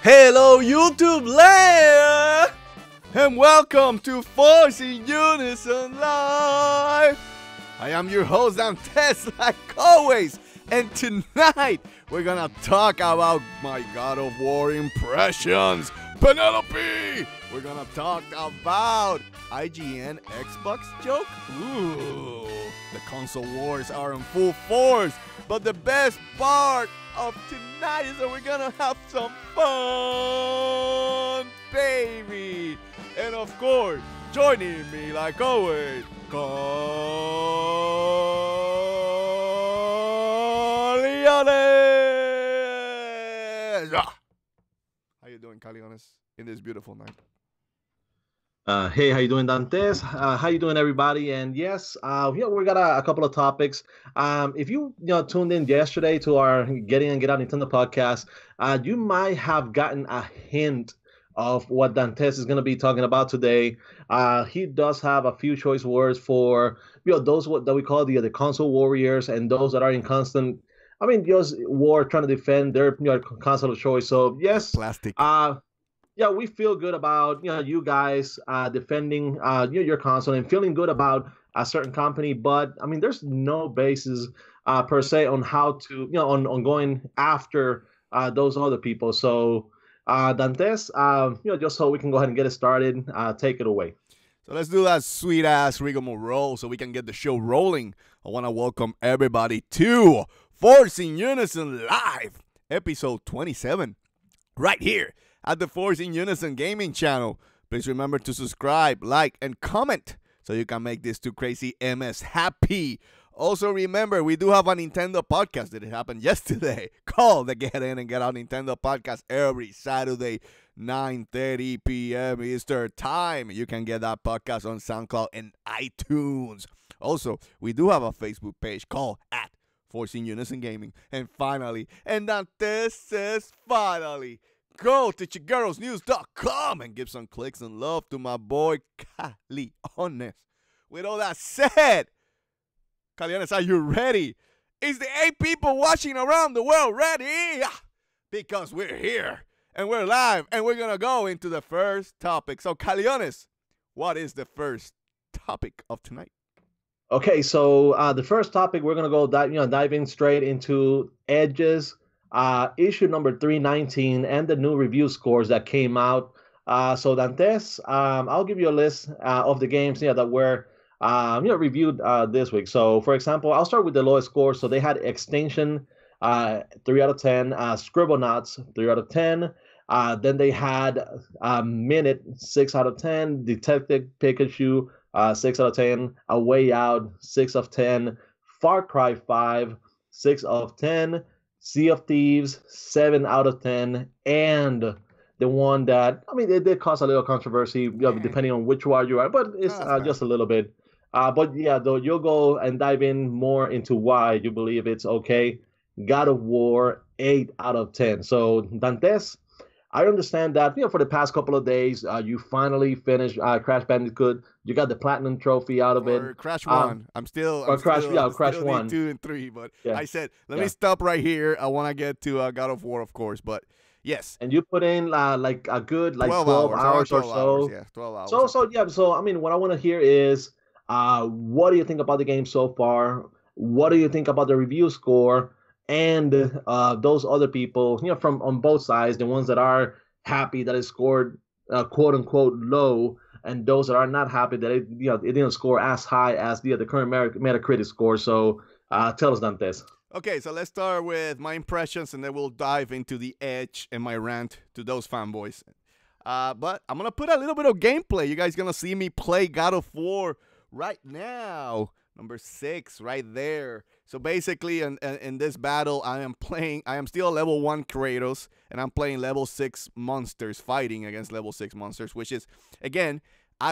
Hello YouTube land, and welcome to Force In Unison Live. I am your host Dantes, like always, and tonight we're gonna talk about my God of War impressions, Penelope. We're gonna talk about IGN Xbox joke. Ooh, the console wars are in full force, but the best part of tonight is that we're gonna have some fun, baby. And of course, joining me like always, Caliones. How you doing, Caliones, in this beautiful night? Hey, how you doing, Dantes? How you doing, everybody? And yes, we got a couple of topics. If you tuned in yesterday to our Get In and Get Out Nintendo podcast, you might have gotten a hint of what Dantes is going to be talking about today. He does have a few choice words for those that we call the console warriors and those that are in constant, just war trying to defend their console of choice. So yes, Plastic. Yeah, we feel good about you guys defending your console and feeling good about a certain company, but there's no basis per se on how to on going after those other people. So Dantes, just so we can go ahead and get it started, take it away. So let's do that sweet ass rigmarole so we can get the show rolling. I want to welcome everybody to Force In Unison Live, episode 27, right here at the Force In Unison gaming channel. Please remember to subscribe, like, and comment so you can make this two crazy MS happy. Also remember, we do have a Nintendo podcast that happened yesterday called the Get In and Get Out Nintendo podcast every Saturday, 9:30 p.m. Eastern Time. You can get that podcast on SoundCloud and iTunes. Also, we do have a Facebook page called at Force In Unison Gaming. And finally, and Dantes says finally, go to chigurlsnews.com and give some clicks and love to my boy Caliones. With all that said, Caliones, are you ready? Is the 8 people watching around the world ready? Because we're here and we're live and we're going to go into the first topic. So, Caliones, what is the first topic of tonight? Okay, so the first topic we're going to go diving straight into Edge's issue number 319 and the new review scores that came out. So Dantes, I'll give you a list of the games that were reviewed this week. So for example, I'll start with the lowest score. So they had Extinction 3 out of 10, Scribblenauts 3 out of 10. Then they had Minute 6 out of 10, Detective Pikachu 6 out of 10, A Way Out 6 of 10, Far Cry 5 6 of 10. Sea of Thieves, 7 out of 10, and the one that, it did cause a little controversy, depending on which one you are, but it's just a little bit. But yeah, though, you'll go and dive in more into why you believe it's okay. God of War, 8 out of 10. So, Dantes, I understand that, for the past couple of days, you finally finished Crash Bandicoot. You got the platinum trophy out of it. Crash 1. I'm still Crash 1. 2 and 3, but yeah. I said, let me stop right here. I want to get to God of War, of course, but yes. And you put in like a good 12 hours or so. Yeah, 12 hours. So what I want to hear is what do you think about the game so far? What do you think about the review score? And those other people, from on both sides, the ones that are happy that it scored quote unquote low, and those that are not happy that it didn't score as high as the current Metacritic score. So tell us, Dantes. Okay, so let's start with my impressions, and then we'll dive into the edge and my rant to those fanboys. But I'm gonna put a little bit of gameplay. You guys gonna see me play God of War right now. Number 6 right there. So basically in this battle, I am still a level 1 Kratos, and I'm playing level 6 monsters, fighting against level 6 monsters, which is, again,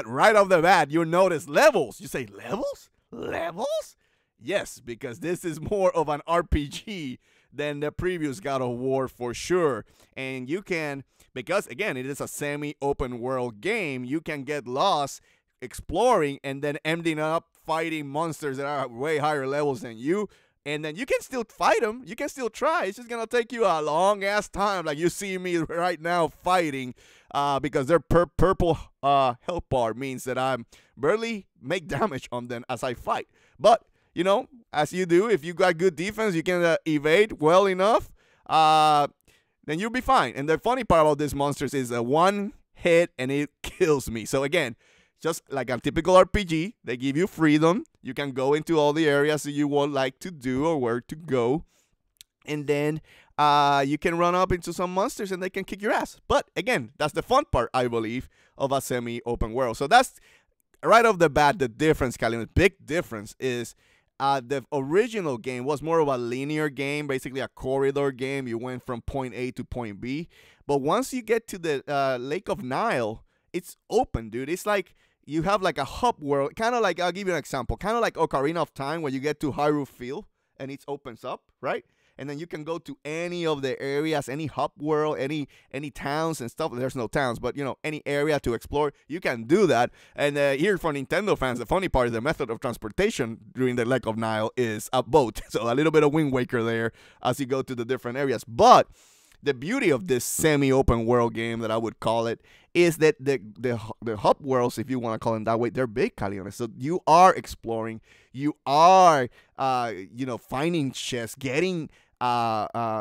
right off the bat, you notice levels. You say, levels? Levels? Yes, because this is more of an RPG than the previous God of War for sure. And you can, because again, it is a semi-open world game, you can get lost exploring and then ending up fighting monsters that are way higher levels than you. And then you can still fight them. You can still try. It's just going to take you a long-ass time. Like you see me right now fighting because their purple health bar means that I barely make damage on them as I fight. But, you know, as you do, if you got good defense, you can evade well enough, then you'll be fine. And the funny part about these monsters is one hit and it kills me. So, again, just like a typical RPG, they give you freedom. You can go into all the areas that you would like to do or where to go. And then you can run up into some monsters and they can kick your ass. But again, that's the fun part, I believe, of a semi-open world. So that's right off the bat, the difference, Calvin. The big difference is the original game was more of a linear game, basically a corridor game. You went from point A to point B. But once you get to the Lake of Nile, it's open, dude. It's like you have like a hub world, kind of like, I'll give you an example, kind of like Ocarina of Time, where you get to Hyrule Field and it opens up, right? And then you can go to any of the areas, any hub world, any towns and stuff. There's no towns, but, you know, any area to explore, you can do that. And here for Nintendo fans, the funny part is the method of transportation during the Lake of Nile is a boat. So a little bit of Wind Waker there as you go to the different areas. But the beauty of this semi-open world game, that I would call it, is that the hub worlds, if you want to call them that way, they're big, Caliones. So you are exploring, you are, finding chests, getting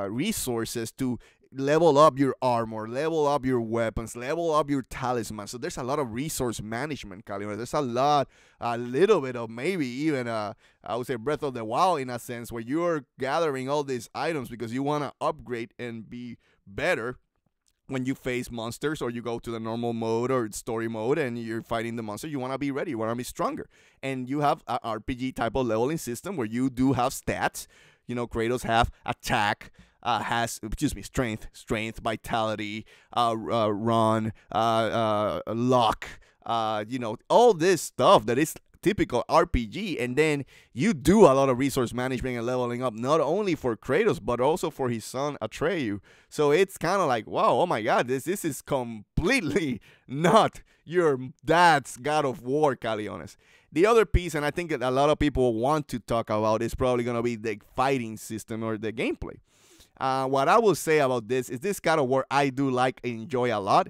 resources to level up your armor, level up your weapons, level up your talisman. So there's a lot of resource management, Caliones. There's a little bit of maybe even I would say Breath of the Wild in a sense, where you're gathering all these items because you want to upgrade and be better when you face monsters, or you go to the normal mode or story mode and you're fighting the monster. You want to be ready, you want to be stronger. And you have an RPG type of leveling system where you do have stats. You know, Kratos have attack, strength, vitality, run, luck, all this stuff that is typical RPG. And then you do a lot of resource management and leveling up, not only for Kratos, but also for his son, Atreyu. So it's kind of like, wow, oh my God, this is completely not your dad's God of War, Caliones. The other piece, and I think that a lot of people want to talk about, is probably going to be the fighting system or the gameplay. What I will say about this is this God of War I do like and enjoy a lot.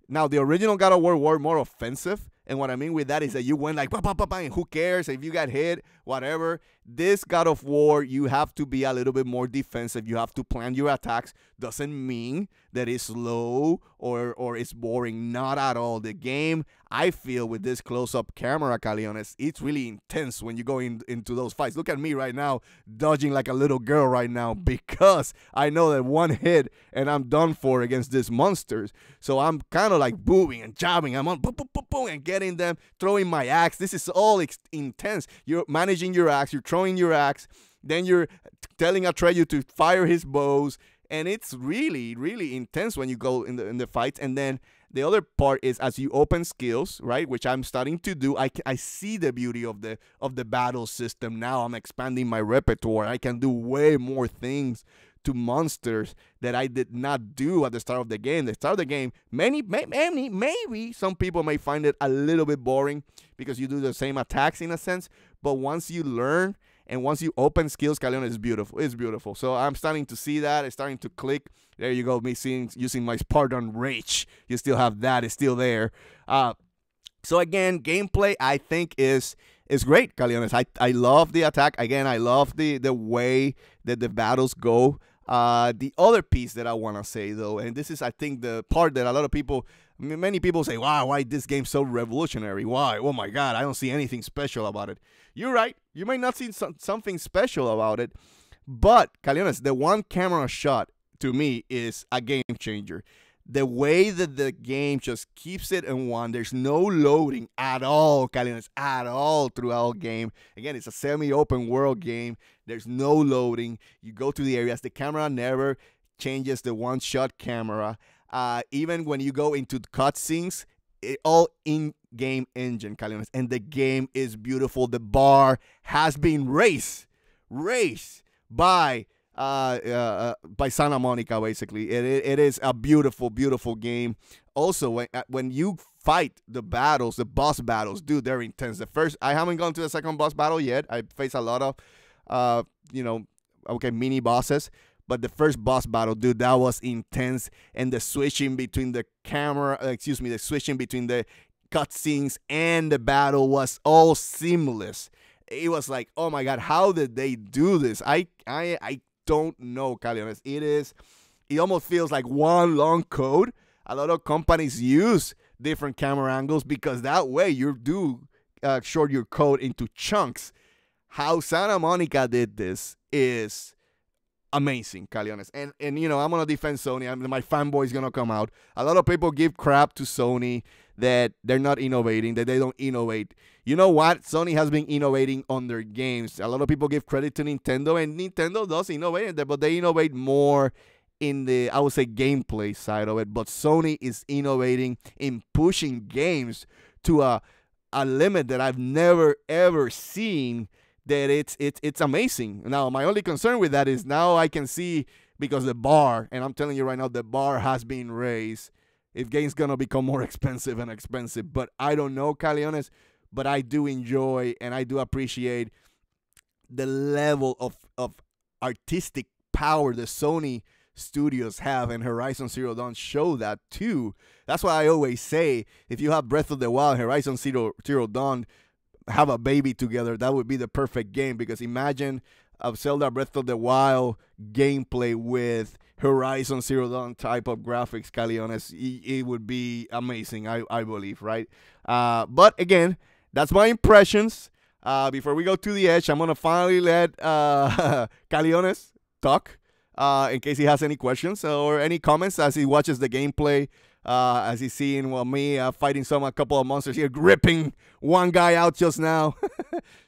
Now, the original God of War were more offensive. And what I mean with that is that you went like, bah, bah, bah, bah, and who cares if you got hit, whatever. This God of War, you have to be a little bit more defensive. You have to plan your attacks. Doesn't mean that it's slow or it's boring. Not at all. The game, I feel, with this close-up camera, Caliones, it's really intense when you go into those fights. Look at me right now, dodging like a little girl right now, because I know that one hit and I'm done for against these monsters. So I'm kind of like booming and jabbing. I'm on boom, boom, boom, boom, and getting them, throwing my axe. This is all intense. You're managing your axe. You're throwing your axe. Then you're telling Atreyu to fire his bows. And it's really, really intense when you go in the fights. And then the other part is, as you open skills, right, which I'm starting to do, I see the beauty of the battle system now. I'm expanding my repertoire. I can do way more things to monsters that I did not do at the start of the game. The start of the game, maybe some people may find it a little bit boring because you do the same attacks in a sense. But once you learn and once you open skills, Caliones, is beautiful. It's beautiful. So I'm starting to see that. It's starting to click. There you go. Me using my Spartan Rage. You still have that. It's still there. So again, gameplay I think is great, Caliones. I love the attack. Again, I love the way that the battles go. The other piece that I want to say, though, and this is, I think, the part that a lot of people, many people say, wow, why this game so revolutionary? Why? Oh my God, I don't see anything special about it. You're right. You might not see something special about it. But, Caliones, the one camera shot, to me, is a game changer. The way that the game just keeps it in one, there's no loading at all, Caliones, at all throughout the game. Again, it's a semi-open world game. There's no loading. You go to the areas. The camera never changes the one-shot camera. Even when you go into cutscenes, all in-game engine, Caliones, and the game is beautiful. The bar has been raised by Santa Monica, basically. It is a beautiful, beautiful game. Also, when you fight the boss battles, dude, they're intense. I haven't gone to the second boss battle yet. I face a lot of you know, okay, mini bosses. But the first boss battle, dude, that was intense. And the switching between the the switching between the cutscenes and the battle was all seamless. It was like, oh my god, how did they do this? I don't know, Caliones. It almost feels like one long code. A lot of companies use different camera angles because that way you do short your code into chunks. How Santa Monica did this is amazing, Caliones. And you know, I'm gonna defend Sony. My fanboy's gonna come out. A lot of people give crap to Sony that they're not innovating, that they don't innovate. You know what? Sony has been innovating on their games. A lot of people give credit to Nintendo, and Nintendo does innovate, but they innovate more in the, I would say, gameplay side of it. But Sony is innovating in pushing games to a limit that I've never ever seen. That it's amazing. Now, my only concern with that is now I can see, because the bar, and I'm telling you right now, the bar has been raised. If games gonna become more expensive and expensive, but I don't know, Caliones, but I do enjoy and I do appreciate the level of artistic power the Sony studios have, and Horizon Zero Dawn show that too. That's why I always say, if you have Breath of the Wild, Horizon Zero Dawn, have a baby together, that would be the perfect game. Because imagine a Zelda Breath of the Wild gameplay with Horizon Zero Dawn type of graphics, Caliones. It would be amazing, I believe, right? But again, that's my impressions. Before we go to the edge, I'm gonna finally let Caliones talk, in case he has any questions or any comments as he watches the gameplay. As he's seeing, well, me fighting a couple of monsters here, gripping one guy out just now.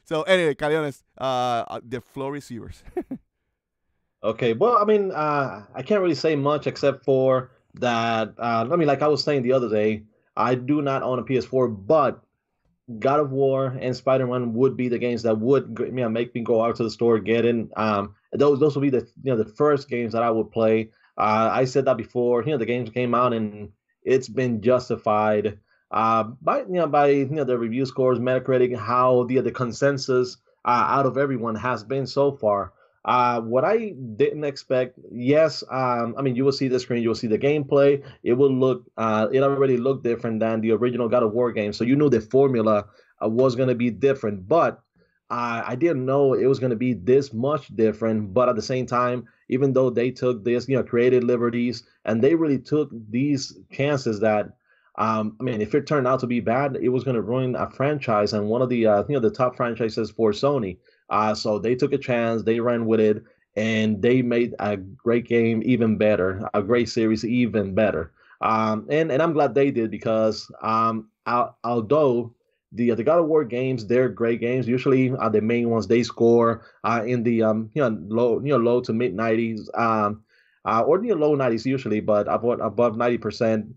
So anyway, Caliones, the floor is yours. Okay, well, I mean, I can't really say much except for that. I mean, like I was saying the other day, I do not own a PS4, but God of War and Spider-Man would be the games that would, you know, make me go out to the store, get in. Those would be the first games that I would play. I said that before. The games came out and it's been justified by the review scores, Metacritic, how the consensus out of everyone has been so far. What I didn't expect, yes, I mean, you will see the screen, you will see the gameplay. It will look, it already looked different than the original God of War game. So you knew the formula was going to be different, but I didn't know it was going to be this much different. But at the same time, even though they took this, creative liberties, and they really took these chances that, I mean, if it turned out to be bad, it was going to ruin a franchise and one of the, the top franchises for Sony. So they took a chance, they ran with it, and they made a great game even better, a great series even better. And I'm glad they did, because although the God of War games, they're great games. Usually, the main ones, they score in the low to mid 90s, or the low 90s usually, but above 90%.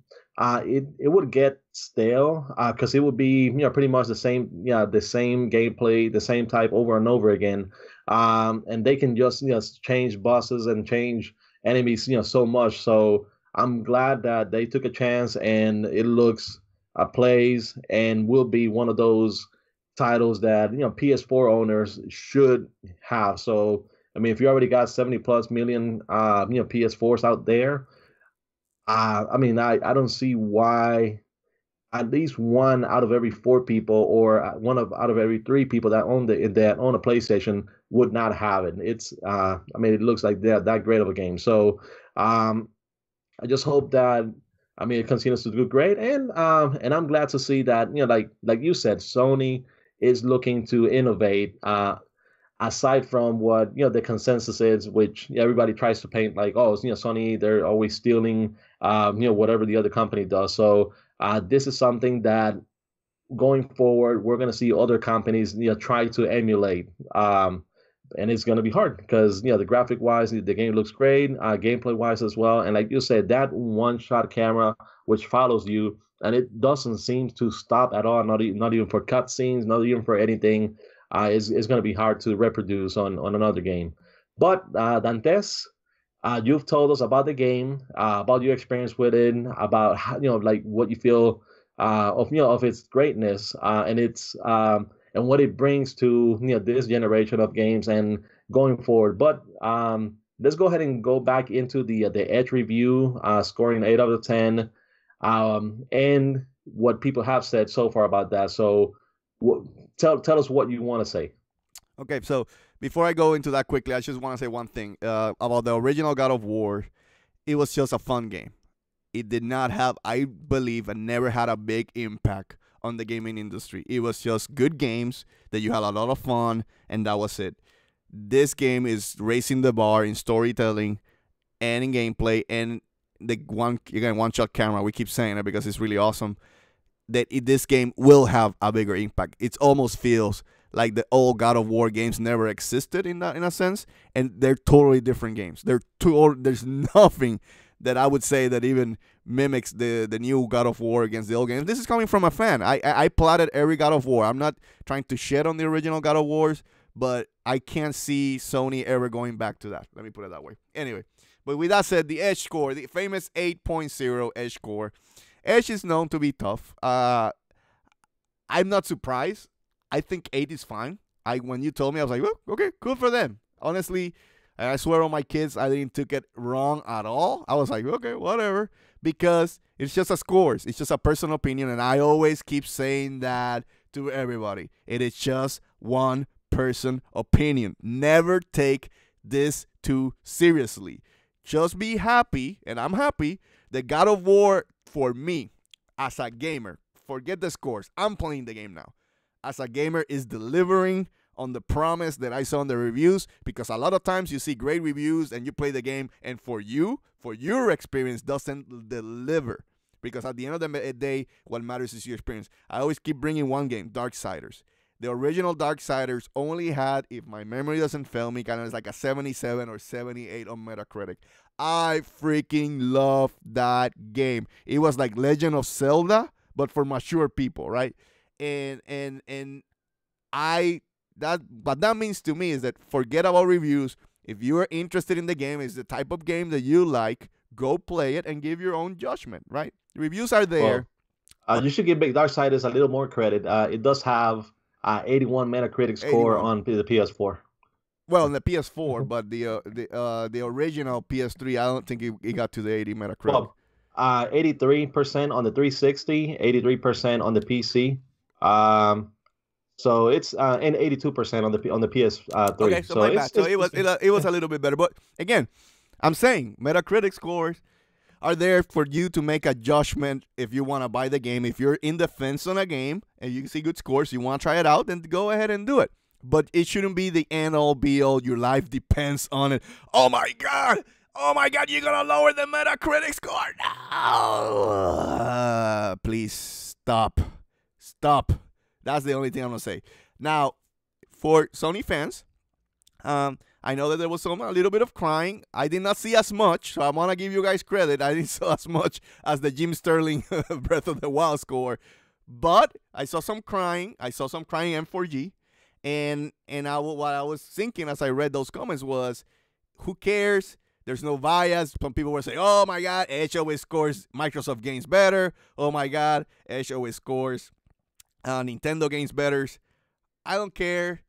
It would get stale, because it would be pretty much the same gameplay, the same type over and over again, and they can just change bosses and change enemies so much. So I'm glad that they took a chance, and it looks, plays, and will be one of those titles that PS4 owners should have. So I mean, if you already got 70 plus million PS4s out there, I mean, I don't see why at least one out of every four people, or out of every three people that own a PlayStation would not have it. It's I mean, it looks like they're that great of a game. So I just hope that, I mean, it continues to do great, and I'm glad to see that like you said, Sony is looking to innovate. Aside from what the consensus is, which everybody tries to paint like, oh, Sony, they're always stealing whatever the other company does. So this is something that going forward we're going to see other companies try to emulate, and it's going to be hard because the graphic wise the game looks great, gameplay wise as well, and like you said, that one shot camera which follows you, and it doesn't seem to stop at all, not even for cutscenes, not even for anything. Is going to be hard to reproduce on another game. But Dantes, you've told us about the game, about your experience with it, about how, like what you feel of its greatness, and its and what it brings to this generation of games, and going forward. But let's go ahead and go back into the Edge review, scoring 8 out of 10, and what people have said so far about that. So tell us what you want to say. Okay, so before I go into that quickly, I just want to say one thing about the original God of War. It was just a fun game. It did not have, I believe, and never had a big impact on the gaming industry. It was just good games that you had a lot of fun, and that was it. This game is raising the bar in storytelling and in gameplay, and the one-shot camera. We keep saying it because it's really awesome. This game will have a bigger impact. It almost feels like the old God of War games never existed in a sense, and they're totally different games. There's nothing that I would say that even mimics the new God of War against the old games. This is coming from a fan. I plotted every God of War. I'm not trying to shed on the original God of Wars, but I can't see Sony ever going back to that. Let me put it that way. Anyway, but with that said, the Edge score, the famous 8.0 Edge score. Edge is known to be tough. I'm not surprised. I think 8 is fine. When you told me, I was like, well, okay, cool for them. Honestly, and I swear on my kids, I didn't take it wrong at all. I was like, okay, whatever. Because it's just a scores. It's just a personal opinion. And I always keep saying that to everybody. It is just one person opinion. Never take this too seriously. Just be happy, and I'm happy, that God of War, for me, as a gamer, forget the scores. I'm playing the game now. As a gamer, is delivering on the promise that I saw in the reviews, because a lot of times you see great reviews and you play the game, and for your experience doesn't deliver, because at the end of the day, what matters is your experience. I always keep bringing one game, Darksiders. The original Darksiders only had, if my memory doesn't fail me, kind of like a 77 or 78 on Metacritic. I freaking love that game. It was like Legend of Zelda, but for mature people, right? What that means to me is that forget about reviews. If you are interested in the game, it's the type of game that you like, go play it and give your own judgment, right? Reviews are there. Well, you should give Big Darksiders a little more credit. It does have 81 Metacritic score 81 on the PS4. Well, on the PS4, but the original PS3, I don't think it got to the 80 Metacritic. Well, 83% on the 360, 83% on the PC. So it's and 82% on the PS3. Okay, so my bad. So it was a little bit better, but again, I'm saying Metacritic scores are there for you to make a judgment if you want to buy the game. If you're in the fence on a game and you see good scores, you want to try it out, then go ahead and do it. But it shouldn't be the end-all, be-all. Your life depends on it. Oh, my God, you're going to lower the Metacritic score. No. Please stop. That's the only thing I'm going to say. Now, for Sony fans, I know that there was a little bit of crying. I did not see as much, so I want to give you guys credit. I didn't see as much as the Jim Sterling Breath of the Wild score. But I saw some crying. I saw some crying M4G. And what I was thinking as I read those comments was, who cares? There's no bias. Some people were saying, oh, my God, Edge always scores Microsoft games better. Oh, my God, Edge always scores Nintendo games better. I don't care.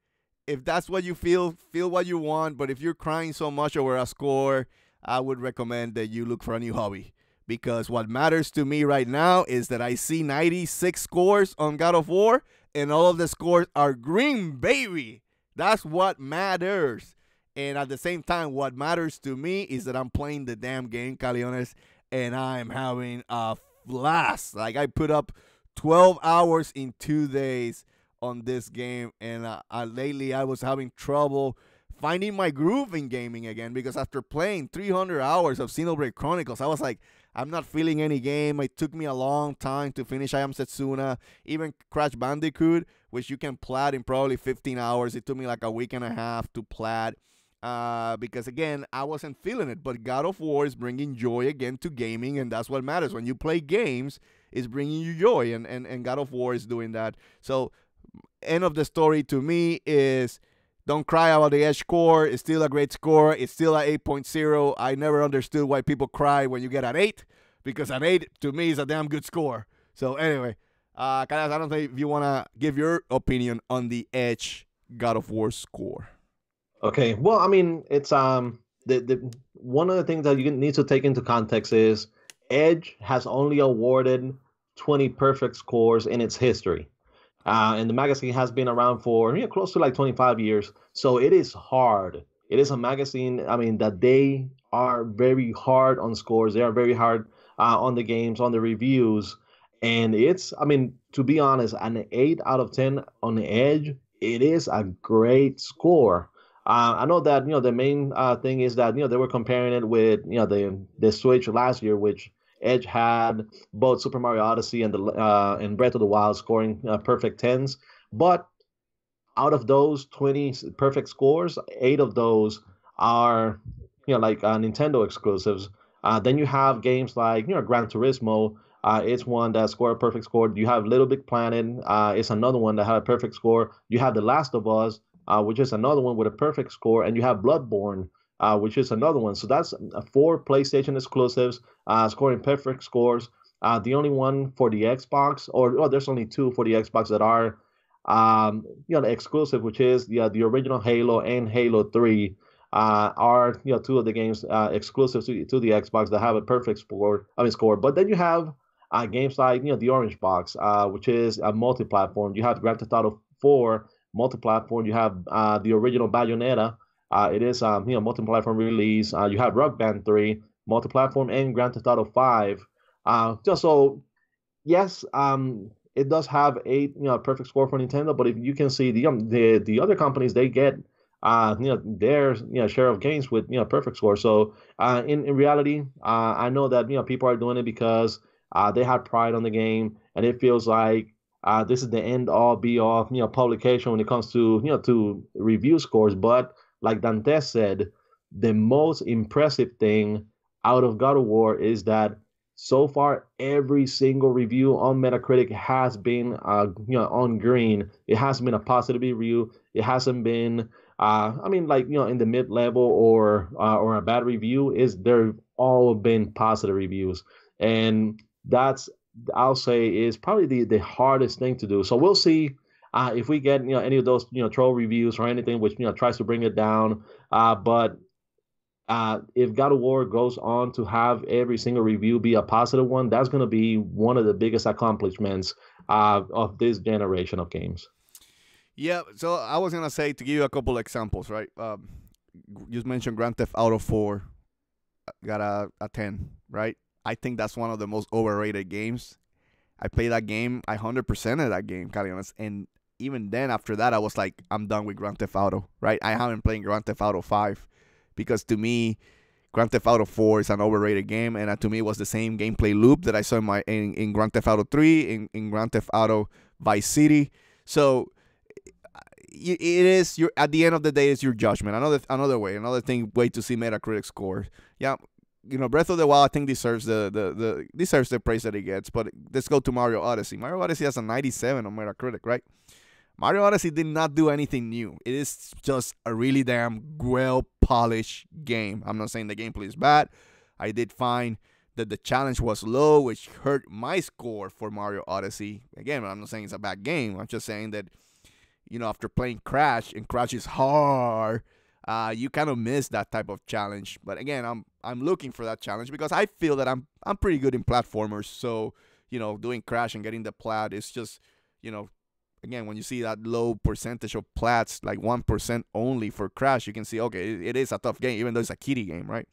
If that's what you feel what you want. But if you're crying so much over a score, I would recommend that you look for a new hobby. Because what matters to me right now is that I see 96 scores on God of War, and all of the scores are green, baby. That's what matters. And at the same time, what matters to me is that I'm playing the damn game, Caliones, and I'm having a blast. Like, I put up 12 hours in 2 days on this game, and lately I was having trouble finding my groove in gaming again, because after playing 300 hours of Xenoblade Chronicles, I was like, I'm not feeling any game. It took me a long time to finish I Am Setsuna. Even Crash Bandicoot, which you can plat in probably 15 hours. It took me like a week and a half to plat because, again, I wasn't feeling it. But God of War is bringing joy again to gaming, and that's what matters. When you play games, it's bringing you joy, and God of War is doing that. So end of the story to me is, don't cry about the Edge score. It's still a great score. It's still at 8.0. I never understood why people cry when you get an 8, because an 8 to me is a damn good score. So anyway, I don't think if you want to give your opinion on the Edge God of War score. Okay. Well, I mean, it's the one of the things that you need to take into context is Edge has only awarded 20 perfect scores in its history. And the magazine has been around for close to like 25 years. So it is hard. It is a magazine, I mean, that they are very hard on scores. They are very hard on the games, on the reviews. And it's, I mean, to be honest, an 8 out of 10 on the Edge, it is a great score. I know that the main thing is that they were comparing it with the Switch last year, which Edge had both Super Mario Odyssey and Breath of the Wild scoring perfect tens. But out of those 20 perfect scores, 8 of those are like Nintendo exclusives. Then you have games like Gran Turismo. It's one that scored a perfect score. You have Little Big Planet. It's another one that had a perfect score. You have The Last of Us, which is another one with a perfect score, and you have Bloodborne, which is another one. So that's 4 PlayStation exclusives scoring perfect scores. The only one for the Xbox, or there's only 2 for the Xbox that are the exclusive, which is the original Halo and Halo 3 are 2 of the games exclusive to the Xbox that have a perfect score. But then you have games like the Orange Box, which is a multi-platform. You have Grand Theft Auto 4 multi-platform. You have the original Bayonetta. It is multi-platform release. You have Rock Band 3 multi-platform and Grand Theft Auto 5. Just so yes, it does have 8, perfect score for Nintendo. But if you can see the other companies, they get their share of games with perfect score. So in reality, I know that people are doing it because they have pride on the game, and it feels like this is the end all be all publication when it comes to to review scores. But like Dantes said, the most impressive thing out of God of War is that so far every single review on Metacritic has been on green. It hasn't been a positive review. It hasn't been I mean, like in the mid level or a bad review. Is They've all been positive reviews, and that's, I'll say, is probably the hardest thing to do. So we'll see if we get any of those troll reviews or anything which tries to bring it down. But if God of War goes on to have every single review be a positive one, that's going to be one of the biggest accomplishments of this generation of games. Yeah, so I was gonna say, to give you a couple examples, right? You mentioned Grand Theft Auto 4 got a 10, right? I think that's one of the most overrated games. I played that game, I 100%ed that game, to be honest, and even then, after that, I was like, I'm done with Grand Theft Auto, right? I haven't played Grand Theft Auto 5 because to me, Grand Theft Auto 4 is an overrated game, and to me, it was the same gameplay loop that I saw in Grand Theft Auto 3, in Grand Theft Auto Vice City. So it is your, at the end of the day, it's your judgment. Another way to see Metacritic score. Yeah, Breath of the Wild, I think deserves deserves the praise that it gets. But let's go to Mario Odyssey. Mario Odyssey has a 97 on Metacritic, right? Mario Odyssey did not do anything new. It is just a really damn well polished game. I'm not saying the gameplay is bad. I did find that the challenge was low, which hurt my score for Mario Odyssey. Again, I'm not saying it's a bad game. I'm just saying that after playing Crash, and Crash is hard, you kind of miss that type of challenge. But again, I'm looking for that challenge because I feel that I'm pretty good in platformers. So doing Crash and getting the plat is just again, when you see that low percentage of plats, like 1% only for Crash, you can see, okay, it is a tough game, even though it's a kiddie game, right?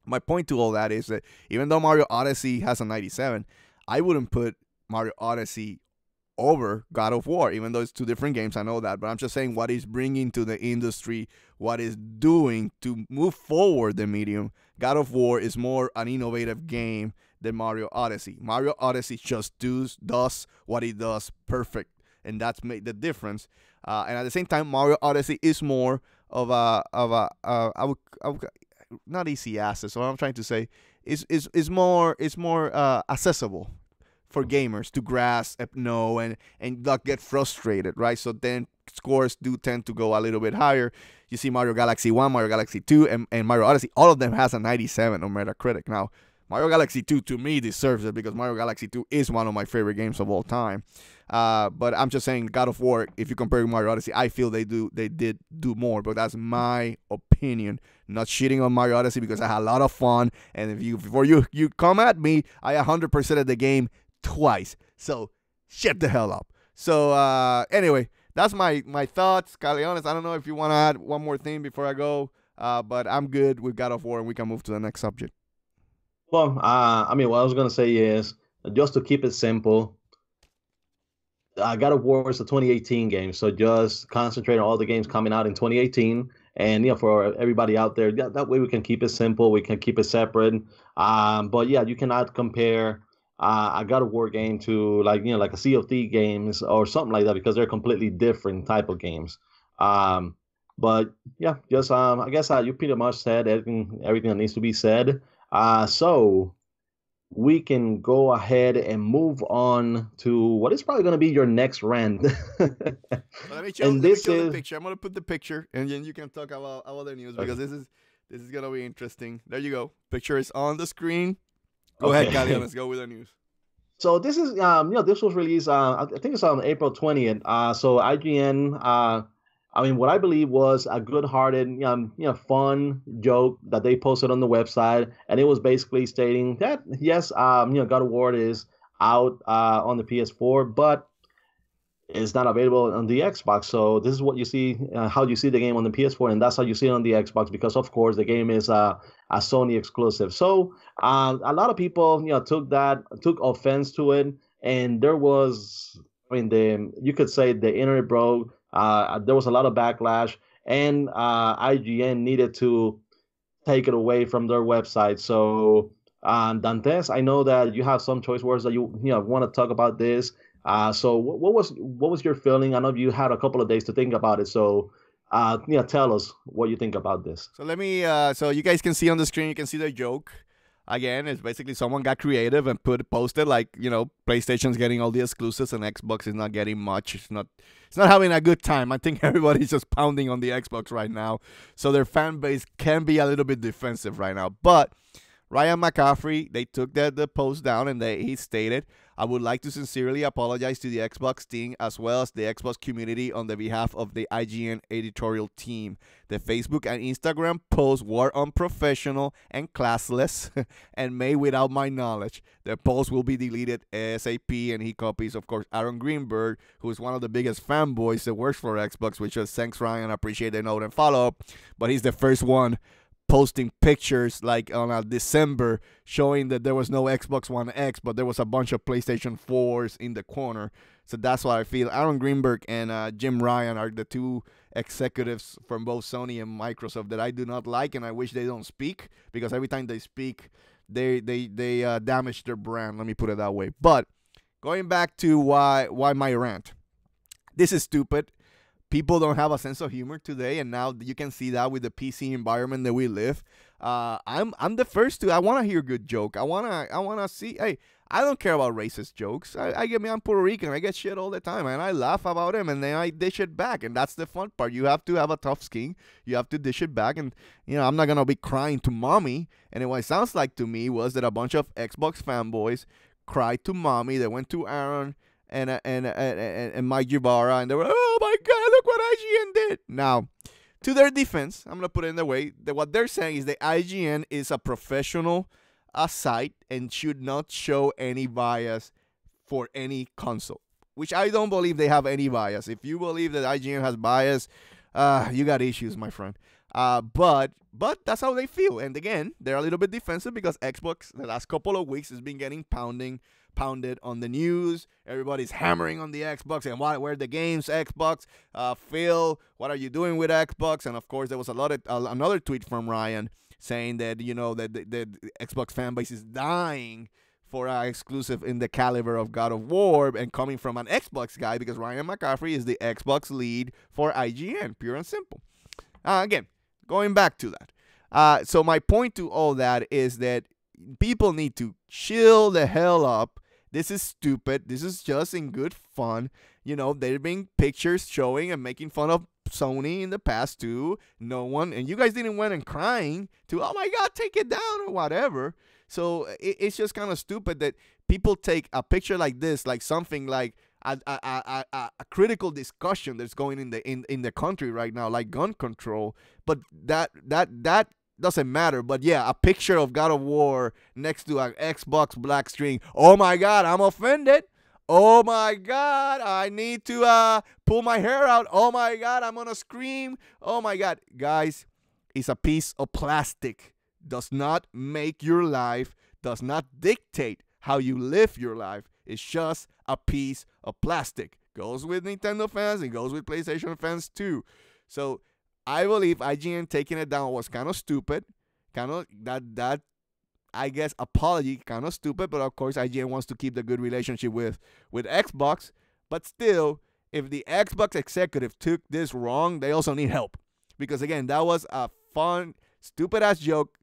My point to all that is that even though Mario Odyssey has a 97, I wouldn't put Mario Odyssey over God of War, even though it's 2 different games. I know that, but I'm just saying what it's bringing to the industry, what it's doing to move forward the medium. God of War is more an innovative game than Mario Odyssey. Mario Odyssey just does what it does perfect, and that's made the difference. And at the same time, Mario Odyssey is more of I would not easy access. So what I'm trying to say is more accessible for gamers to grasp, know, and not get frustrated, right? So then scores do tend to go a little bit higher. You see Mario Galaxy 1, Mario Galaxy 2, and Mario Odyssey, all of them has a 97 on Metacritic. Now, Mario Galaxy 2 to me deserves it because Mario Galaxy 2 is one of my favorite games of all time. But I'm just saying, God of War, if you compare with Mario Odyssey, I feel they did do more. But that's my opinion. Not shitting on Mario Odyssey because I had a lot of fun. And before you come at me, I 100% of the game twice. So shut the hell up. So anyway, that's my thoughts. Caleones, I don't know if you want to add one more thing before I go. But I'm good with God of War, and we can move to the next subject. Well, I mean, what I was going to say is, just to keep it simple, God of War is a 2018 game, so just concentrate on all the games coming out in 2018. And for everybody out there, that way we can keep it simple, we can keep it separate. But yeah, you cannot compare a God of War game to like a Sea of Thieves games or something like that because they're completely different type of games. But yeah, just I guess you pretty much said everything that needs to be said. So we can go ahead and move on to what is probably going to be your next rant. Let me show the picture. I'm going to put the picture, and then you can talk about other news because this is going to be interesting. There you go. Picture is on the screen. Go ahead, Cali. Let's go with the news. So this is this was released I think it's on April 20th. So IGN I mean, what I believe was a good-hearted, fun joke that they posted on the website, and it was basically stating that yes, God of War is out on the PS4, but it's not available on the Xbox. So this is what you see, how you see the game on the PS4, and that's how you see it on the Xbox because, of course, the game is a Sony exclusive. So a lot of people, took offense to it, and there was, you could say the internet broke. There was a lot of backlash, and IGN needed to take it away from their website. So, Dantes, I know that you have some choice words that you want to talk about this. So, what was your feeling? I know you had a couple of days to think about it. So, tell us what you think about this. So let me. So you guys can see on the screen. You can see the joke. Again, it's basically someone got creative and posted like, PlayStation's getting all the exclusives and Xbox is not getting much. It's not having a good time. I think everybody's just pounding on the Xbox right now. So their fan base can be a little bit defensive right now. But Ryan McCaffrey, they took the post down and he stated, I would like to sincerely apologize to the Xbox team as well as the Xbox community on the behalf of the IGN editorial team. The Facebook and Instagram posts were unprofessional and classless and made without my knowledge. The post will be deleted ASAP, and he copies, of course, Aaron Greenberg, who is one of the biggest fanboys that works for Xbox, which is thanks, Ryan, appreciate the note and follow-up, but he's the first one posting pictures like on December showing that there was no Xbox One X, but there was a bunch of PlayStation 4s in the corner. So that's why I feel Aaron Greenberg and Jim Ryan are the two executives from both Sony and Microsoft that I do not like, and I wish they don't speak because every time they speak, they damage their brand. Let me put it that way. But going back to why my rant, this is stupid. People don't have a sense of humor today, and now you can see that with the PC environment that we live. I'm the first to. I want to hear a good joke. I wanna see. Hey, I don't care about racist jokes. I'm Puerto Rican. I get shit all the time, and I laugh about them, and then I dish it back, and that's the fun part. You have to have a tough skin. You have to dish it back, and I'm not gonna be crying to mommy. And what it sounds like to me was that a bunch of Xbox fanboys cried to mommy. They went to Aaron and Mike Jabara, and they were, oh my God, look what IGN did. Now, to their defense, I'm gonna put it in their way that what they're saying is that IGN is a professional site and should not show any bias for any console, which I don't believe they have any bias. If you believe that IGN has bias, you got issues, my friend. But that's how they feel. And again, they're a little bit defensive because Xbox the last couple of weeks has been getting pounded on the news. Everybody's hammering on the Xbox and where the games, Xbox. Phil, what are you doing with Xbox? And of course, there was another tweet from Ryan saying that that the Xbox fan base is dying for an exclusive in the caliber of God of War, and coming from an Xbox guy because Ryan McCaffrey is the Xbox lead for IGN, pure and simple. Again, going back to that. So my point to all that is that people need to chill the hell up. This is stupid. This is just in good fun. There been pictures showing and making fun of Sony in the past too. No one, and you guys didn't went and crying to, oh my God, take it down or whatever. So it's just kind of stupid that people take a picture like this, like something like a critical discussion that's going in the country right now, like gun control. But that doesn't matter. But yeah, a picture of God of War next to an Xbox black string. Oh my God, I'm offended. Oh my God, I need to pull my hair out. Oh my God, I'm gonna scream. Oh my God, guys, it's a piece of plastic. Does not make your life. Does not dictate how you live your life. It's just a piece of plastic. Goes with Nintendo fans and goes with PlayStation fans too. So I believe IGN taking it down was kind of stupid. Kind of that I guess apology kind of stupid, but of course IGN wants to keep the good relationship with Xbox. But still, if the Xbox executive took this wrong, they also need help, because again, that was a fun, stupid ass joke.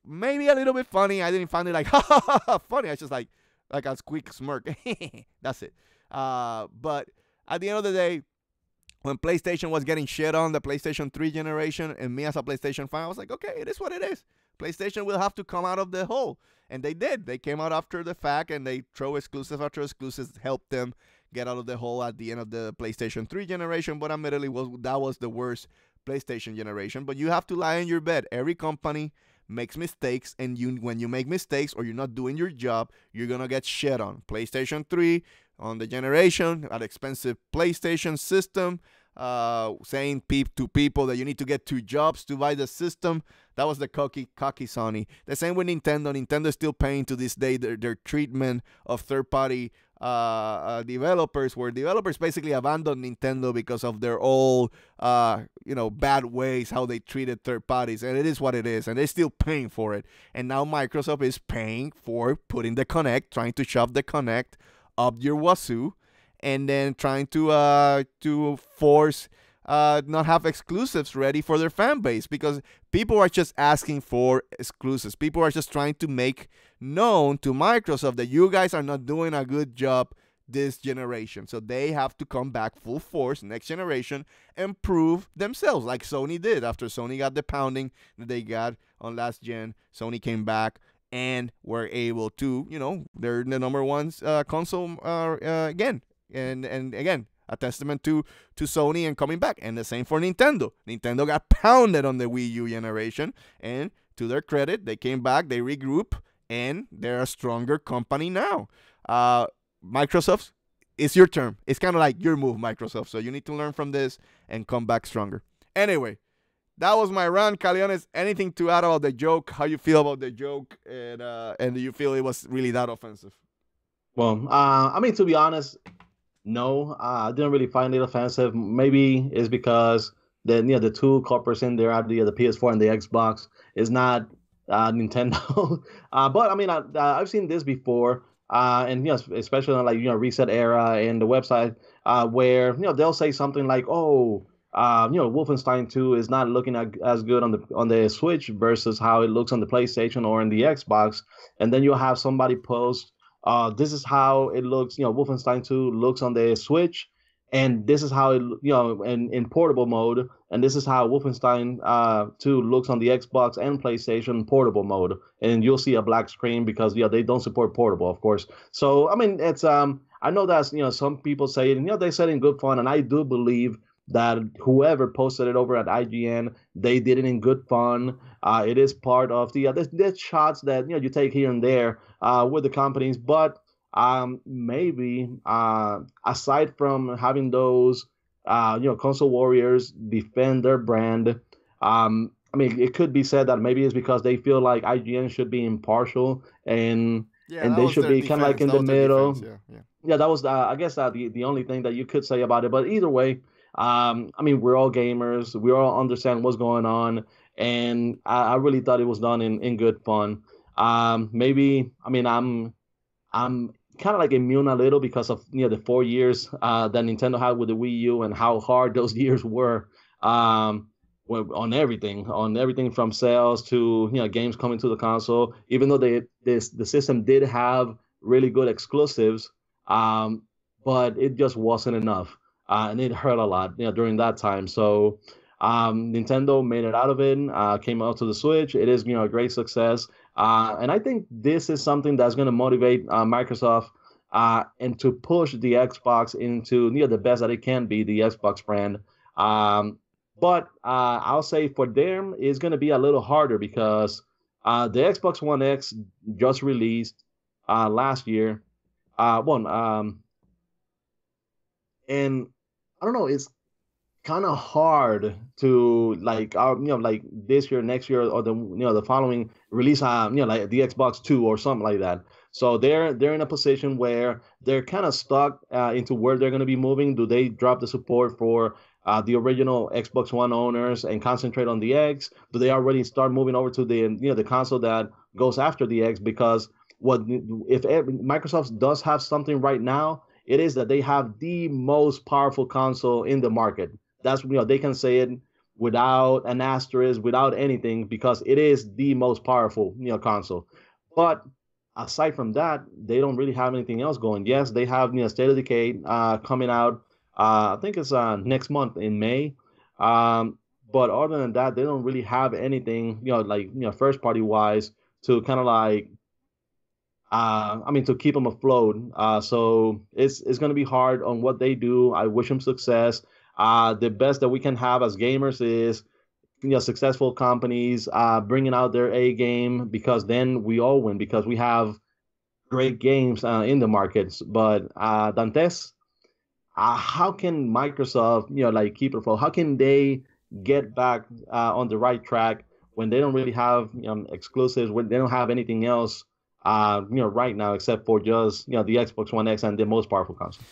Maybe a little bit funny. I didn't find it like ha ha ha, ha funny. I just like a squeak smirk. That's it. But at the end of the day, when PlayStation was getting shit on the PlayStation 3 generation, and me as a PlayStation fan, I was like, okay, it is what it is. PlayStation will have to come out of the hole. And they did. They came out after the fact, and they throw exclusive after exclusives, helped them get out of the hole at the end of the PlayStation 3 generation. But admittedly, that was the worst PlayStation generation. But you have to lie in your bed. Every company makes mistakes, and when you make mistakes or you're not doing your job, you're going to get shit on. PlayStation 3 on the generation, an expensive PlayStation system, saying to people that you need to get 2 jobs to buy the system. That was the cocky Sony. The same with Nintendo. Nintendo is still paying to this day their treatment of third-party developers, where developers basically abandoned Nintendo because of their old, bad ways, how they treated third parties. And it is what it is. And they're still paying for it. And now Microsoft is paying for putting the Kinect, trying to shove the Kinect up your wazoo, and then trying to force not have exclusives ready for their fan base, because people are just asking for exclusives. People are just trying to make known to Microsoft that you guys are not doing a good job this generation. So they have to come back full force next generation and prove themselves, like Sony did. After Sony got the pounding that they got on last gen, Sony came back and were able to, they're the number one console again. And again, a testament to Sony and coming back. And the same for Nintendo. Nintendo got pounded on the Wii U generation, and to their credit, they came back, they regroup, and they're a stronger company now. Microsoft, it's your turn. It's kind of like your move, Microsoft. So you need to learn from this and come back stronger. Anyway, that was my rant. Caliones, anything to add about the joke? How you feel about the joke? And do you feel it was really that offensive? Well, to be honest, no, I didn't really find it offensive. Maybe it's because the 2 culprits in there, the PS4 and the Xbox, is not Nintendo. But I've seen this before, and especially on Reset Era and the website, where they'll say something like, "Oh, Wolfenstein 2 is not looking as good on the Switch versus how it looks on the PlayStation or in the Xbox," and then you'll have somebody post, this is how it looks, Wolfenstein 2 looks on the Switch, and this is how it, in portable mode, and this is how Wolfenstein 2 looks on the Xbox and PlayStation portable mode, and you'll see a black screen because they don't support portable, of course. So it's I know that's some people say it, and they said it in good fun, and I do believe that whoever posted it over at IGN, they did it in good fun. It is part of the shots that you take here and there with the companies, but maybe aside from having those console warriors defend their brand, it could be said that maybe it's because they feel like IGN should be impartial and they should be kind of like in the middle. Yeah, that was I guess the only thing that you could say about it. But either way, we're all gamers. We all understand what's going on, and I really thought it was done in good fun. Maybe I'm kind of like immune a little because of the 4 years that Nintendo had with the Wii U and how hard those years were on everything from sales to games coming to the console. Even though the system did have really good exclusives, but it just wasn't enough. And it hurt a lot during that time. So Nintendo made it out of it, came out to the Switch. It is, a great success. And I think this is something that's going to motivate Microsoft and to push the Xbox into the best that it can be, the Xbox brand. But I'll say for them, it's going to be a little harder because the Xbox One X just released last year. And I don't know, it's kind of hard to like like this year, next year, or the following release like the Xbox 2 or something like that. So they're in a position where they're kind of stuck into where they're going to be moving. Do they drop the support for the original Xbox One owners and concentrate on the X? Do they already start moving over to the console that goes after the X? Because if Microsoft does have something right now, it is that they have the most powerful console in the market. That's they can say it without an asterisk, without anything, because it is the most powerful console. But aside from that, they don't really have anything else going. Yes, they have State of Decay coming out. I think it's next month in May. But other than that, they don't really have anything like first party wise to kind of like to keep them afloat. So it's going to be hard on what they do. I wish them success. The best that we can have as gamers is successful companies bringing out their A game, because then we all win, because we have great games in the markets. But Dantes, how can Microsoft like keep it afloat? How can they get back on the right track when they don't really have exclusives, when they don't have anything else right now except for just the Xbox One X and the most powerful console?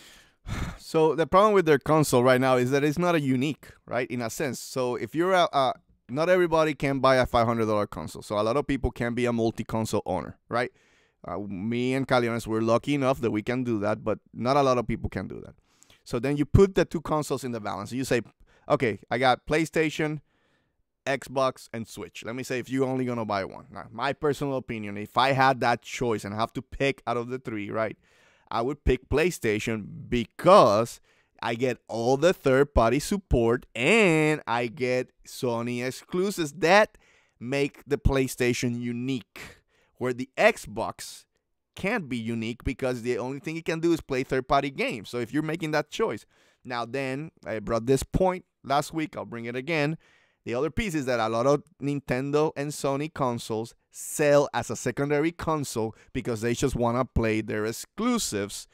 So the problem with their console right now is that it's not a unique, right, in a sense. So if you're not everybody can buy a $500 console. So a lot of people can be a multi-console owner, right? Me and Caliones, we're lucky enough that we can do that, but not a lot of people can do that. So then you put the two consoles in the balance. You say, okay, I got PlayStation, Xbox, and Switch. Let me say if you're only going to buy one. Now, my personal opinion, if I had that choice and have to pick out of the three, right, I would pick PlayStation because I get all the third-party support and I get Sony exclusives that make the PlayStation unique, where the Xbox can't be unique because the only thing it can do is play third-party games. So if you're making that choice. Now then, I brought this point last week. I'll bring it again. The other piece is that a lot of Nintendo and Sony consoles sell as a secondary console because they just want to play their exclusives.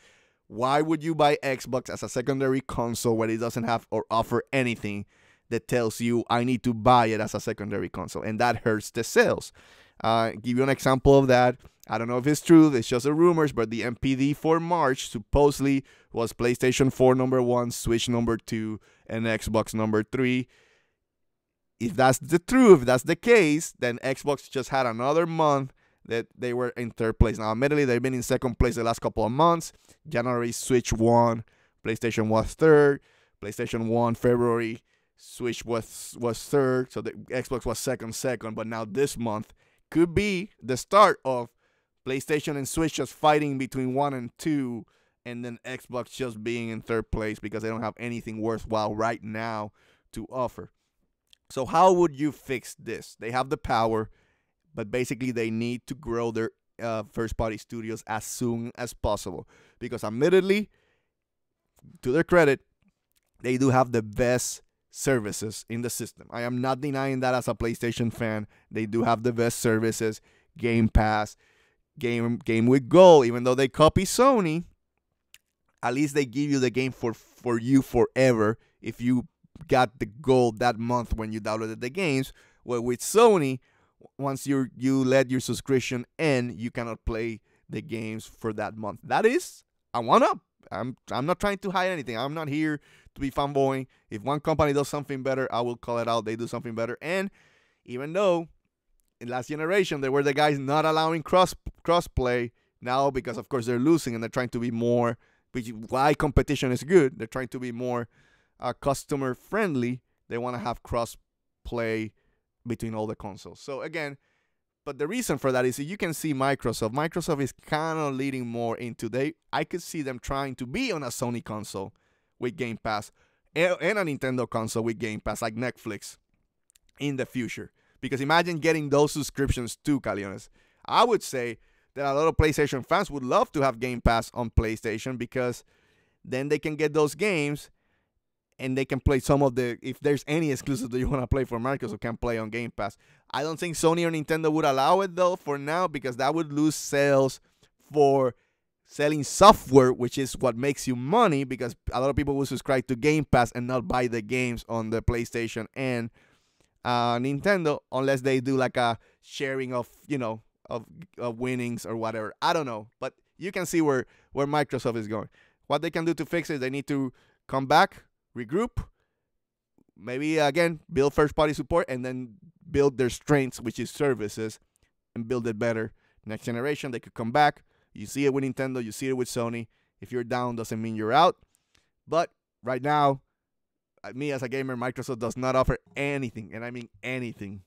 Why would you buy Xbox as a secondary console when it doesn't have or offer anything that tells you I need to buy it as a secondary console? And that hurts the sales. Give you an example of that. I don't know if it's true. It's just a rumors, but the MPD for March supposedly was PlayStation 4 number 1, Switch number 2, and Xbox number 3. If that's the truth, if that's the case, then Xbox just had another month that they were in third place. Now, admittedly, they've been in second place the last couple of months. January, Switch won. PlayStation was third. PlayStation won February. Switch was third. So the Xbox was second. But now this month could be the start of PlayStation and Switch just fighting between 1 and 2. And then Xbox just being in third place because they don't have anything worthwhile right now to offer. So how would you fix this? They have the power, but basically they need to grow their first-party studios as soon as possible. Because admittedly, to their credit, they do have the best services in the system. I am not denying that as a PlayStation fan. They do have the best services, Game Pass, Game with Gold. Even though they copy Sony, at least they give you the game for you forever if you got the gold that month when you downloaded the games. Well, with Sony, once you let your subscription end, you cannot play the games for that month. That is a one-up. I'm not trying to hide anything. I'm not here to be fanboying. If one company does something better, I will call it out. They do something better. And even though in last generation they were the guys not allowing cross play, now because of course they're losing and they're trying to be more, which why competition is good. They're trying to be more customer friendly. They want to have cross play between all the consoles. So again, but the reason for that is that you can see Microsoft is kind of leading more into I could see them trying to be on a Sony console with Game Pass and a Nintendo console with Game Pass like Netflix in the future. Because imagine getting those subscriptions too, Caliones. I would say that a lot of PlayStation fans would love to have Game Pass on PlayStation because then they can get those games and they can play some of the, if there's any exclusive that you want to play for Microsoft, can play on Game Pass. I don't think Sony or Nintendo would allow it though for now because that would lose sales for selling software, which is what makes you money, because a lot of people will subscribe to Game Pass and not buy the games on the PlayStation and Nintendo unless they do like a sharing of, of winnings or whatever. I don't know, but you can see where Microsoft is going. What they can do to fix it, they need to come back, regroup, maybe again build first-party support, and then build their strengths, which is services, and build it better. Next generation, they could come back. You see it with Nintendo, you see it with Sony. If you're down, doesn't mean you're out. But right now, me as a gamer, Microsoft does not offer anything, and I mean anything,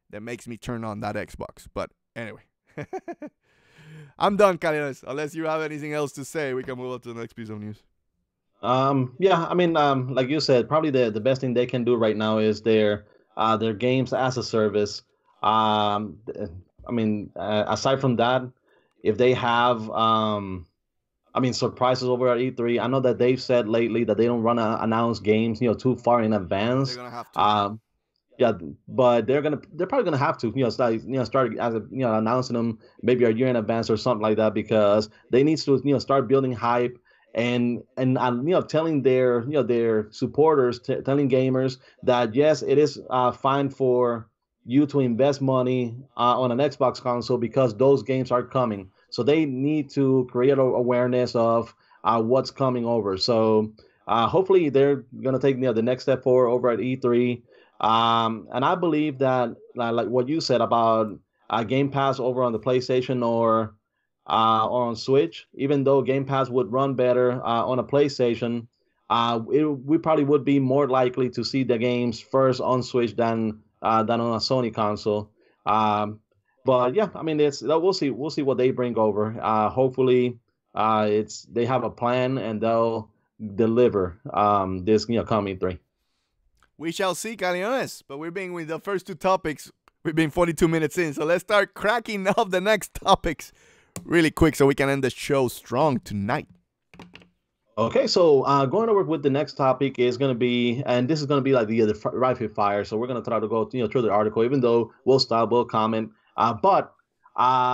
that makes me turn on that Xbox. But anyway, I'm done, Caliones. Unless you have anything else to say, we can move on to the next piece of news. Yeah, I mean, like you said, probably the best thing they can do right now is their games as a service. I mean, aside from that, if they have, surprises over at E3, I know that they've said lately that they don't want to announce games, too far in advance. They're gonna have to. Yeah, but they're probably gonna have to, start as announcing them maybe a year in advance or something like that, because they need to, start building hype and telling their supporters, telling gamers that yes, it is fine for you to invest money on an Xbox console because those games are coming. So they need to create awareness of what's coming over. So hopefully they're going to take the next step forward over at E3. And I believe that, like what you said about Game Pass over on the PlayStation or on Switch, even though Game Pass would run better on a PlayStation, we probably would be more likely to see the games first on Switch than on a Sony console. But yeah, I mean, we'll see what they bring over. Hopefully, they have a plan and they'll deliver this coming 3. We shall see, Caliones. But we're being with the first 2 topics. We've been 42 minutes in, so let's start cracking up the next topics really quick so we can end the show strong tonight. Okay, so going over with the next topic is going to be, and this is going to be like the rapid fire. So we're going to try to go through the article, even though we'll stop, we'll comment. But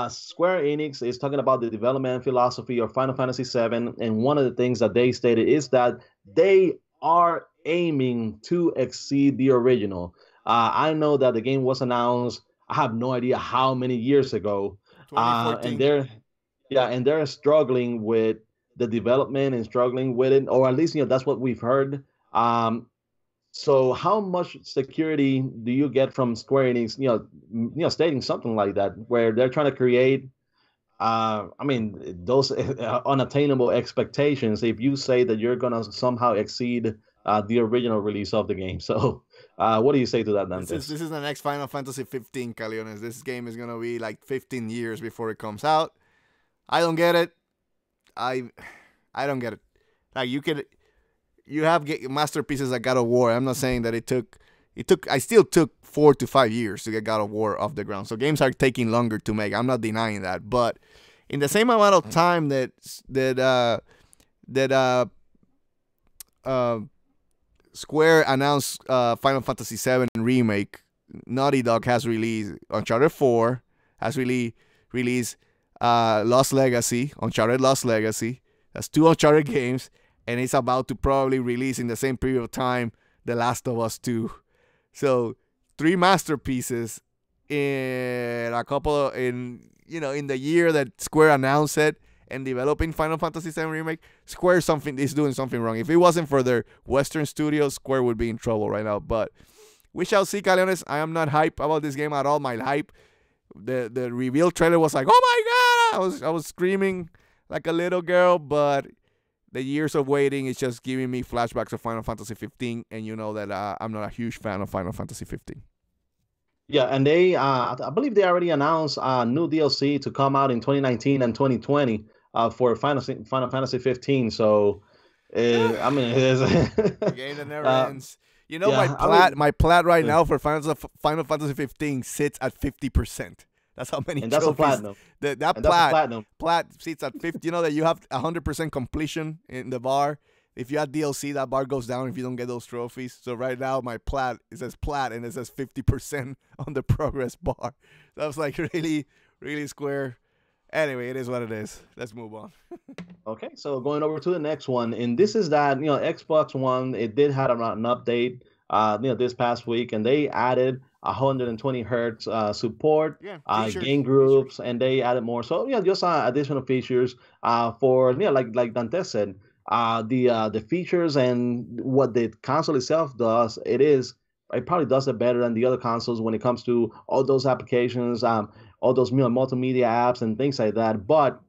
Square Enix is talking about the development philosophy of Final Fantasy VII, and one of the things that they stated is that they are aiming to exceed the original. I know that the game was announced, I have no idea how many years ago, and they're struggling with the development and struggling with it, or at least that's what we've heard. So how much security do you get from Square Enix, stating something like that, where they're trying to create, those unattainable expectations if you say that you're going to somehow exceed the original release of the game? So what do you say to that, Dantes? This is the next Final Fantasy 15, Caliones. This game is going to be like 15 years before it comes out. I don't get it. I don't get it. Like you have masterpieces like God of War. I'm not saying that I still took 4 to 5 years to get God of War off the ground. So games are taking longer to make. I'm not denying that. But in the same amount of time that Square announced Final Fantasy VII Remake, Naughty Dog has released Uncharted 4, has released Lost Legacy, Uncharted Lost Legacy. That's 2 Uncharted games, and it's about to probably release in the same period of time The Last of Us 2. So 3 masterpieces in in the year that Square announced it and developing Final Fantasy VII Remake. Square is doing something wrong. If it wasn't for their Western studios, Square would be in trouble right now. But we shall see, Caliones. I am not hype about this game at all. My hype, the reveal trailer was like, oh my god! I was screaming like a little girl, but the years of waiting is just giving me flashbacks of Final Fantasy 15, and you know that I'm not a huge fan of Final Fantasy 15. Yeah, and they, I believe they already announced new DLC to come out in 2019 and 2020 for Final Fantasy 15. So I mean, it is. The game that never ends. You know, Yeah, my plat right yeah. now for Final Fantasy 15 sits at 50%. That's how many And that's a trophies. platinum. That And that's a platinum. plat sits at 50. You know that you have 100% completion in the bar. If you add DLC, that bar goes down if you don't get those trophies. So right now, my plat, it says plat and it says 50% on the progress bar. That was like really, really square. Anyway, it is what it is. Let's move on. Okay, so going over to the next one, and this is that Xbox One. It did have an update, this past week, and they added 120 hertz support, Yeah, game features. groups, and they added more. So just additional features for like Dante said, the features and what the console itself does. It probably does it better than the other consoles when it comes to all those applications, all those multimedia apps and things like that. But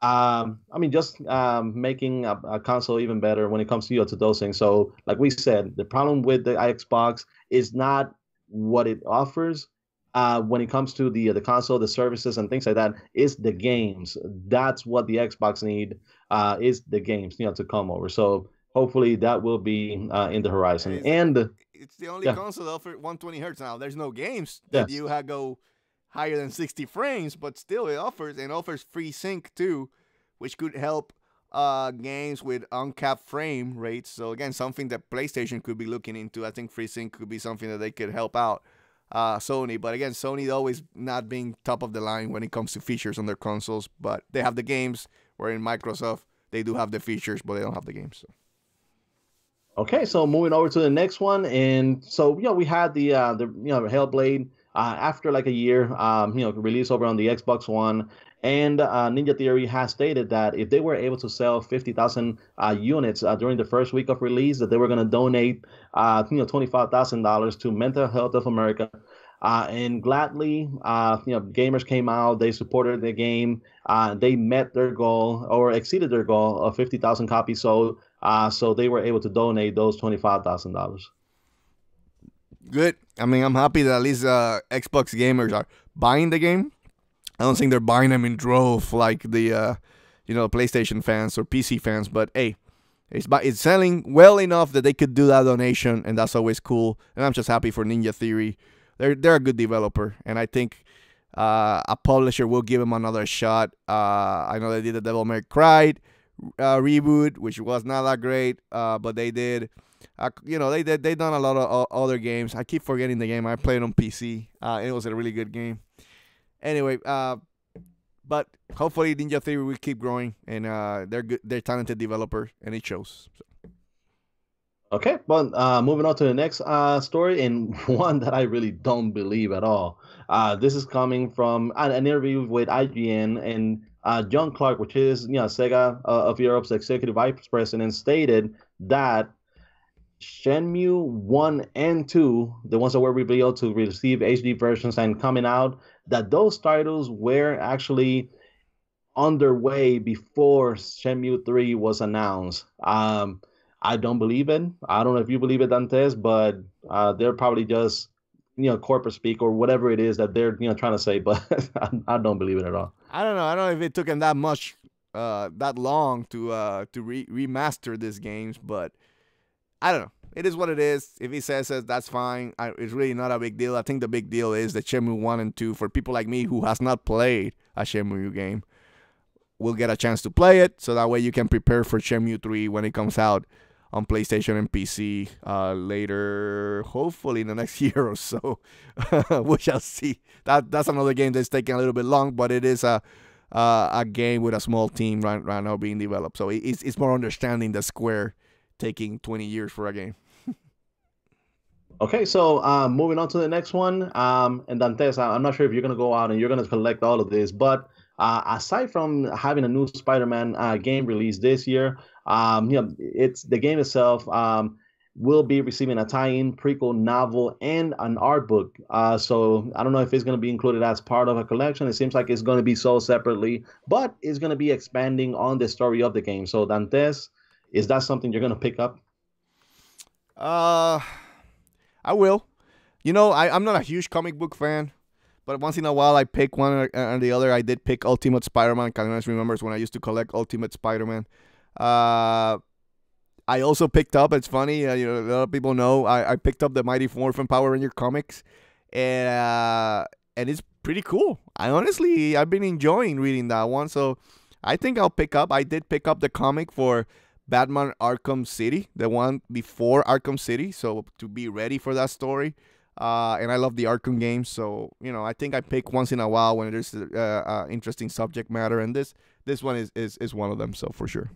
I mean, just making a console even better when it comes to those things. So, like we said, the problem with the Xbox is not what it offers. When it comes to the console, the services and things like that, is the games. That's what the Xbox need. Is the games, to come over. So hopefully that will be in the horizon. It's, And it's the only yeah, console that offers 120 hertz now. There's no games that yes. you go higher than 60 frames, but still it offers free sync too, which could help games with uncapped frame rates. So again, something that PlayStation could be looking into. I think free sync could be something that they could help out Sony. But again, Sony always not being top of the line when it comes to features on their consoles. But they have the games, where in Microsoft they do have the features, but they don't have the games. So. Okay, so moving over to the next one, and so we had the Hellblade after like a year, released over on the Xbox One, and Ninja Theory has stated that if they were able to sell 50,000 units during the first week of release, that they were going to donate $25,000 to Mental Health of America. And gladly, gamers came out. They supported the game. They met their goal or exceeded their goal of 50,000 copies sold. So they were able to donate those $25,000. Good. I mean, I'm happy that at least Xbox gamers are buying the game. I don't think they're buying them in drove like the PlayStation fans or PC fans. But hey, it's selling well enough that they could do that donation, and that's always cool. And I'm just happy for Ninja Theory. They're a good developer, and I think a publisher will give them another shot. I know they did the Devil May Cry reboot, which was not that great, but they did. They done a lot of other games. I keep forgetting the game. I played on PC. It was a really good game. Anyway, but hopefully Ninja Theory will keep growing, and they're good. They're talented developer, and it shows. So. Okay, but moving on to the next story, and one that I really don't believe at all. This is coming from an interview with IGN, and John Clark, which is Sega of Europe's executive vice president, stated that Shenmue 1 and 2, the ones that were revealed to receive HD versions and coming out, that those titles were actually underway before Shenmue 3 was announced. I don't believe it. I don't know if you believe it, Dantes, but they're probably just corporate speak or whatever it is that they're trying to say, but I don't believe it at all. I don't know. I don't know if it took them that much, that long to remaster these games, but I don't know. It is what it is. If he says it, that's fine. It's really not a big deal. I think the big deal is that Shenmue 1 and 2, for people like me who has not played a Shenmue game, will get a chance to play it, so that way you can prepare for Shenmue 3 when it comes out on PlayStation and PC later, hopefully in the next year or so. We shall see. That's another game that's taking a little bit long, but it is a game with a small team right now being developed. So it's more understanding the Square taking 20 years for a game. Okay, so moving on to the next one, and Dantes, I'm not sure if you're going to go out and you're going to collect all of this, but aside from having a new Spider-Man game released this year, it's the game itself will be receiving a tie-in prequel novel and an art book. So I don't know if it's going to be included as part of a collection. It seems like it's going to be sold separately, but it's going to be expanding on the story of the game. So Dantes, is that something you're going to pick up? I will. I'm not a huge comic book fan, but once in a while I pick one or the other. I did pick Ultimate Spider-Man. Cardenas remembers when I used to collect Ultimate Spider-Man. I also picked up. It's funny, a lot of people know I picked up the Mighty Morphin Power Ranger comics, and it's pretty cool. I've been enjoying reading that one, so I think I'll pick up. I did pick up the comic for Batman Arkham City, the one before Arkham City, so to be ready for that story. And I love the Arkham games, so I think I pick once in a while when there's interesting subject matter, and this one is one of them, so for sure.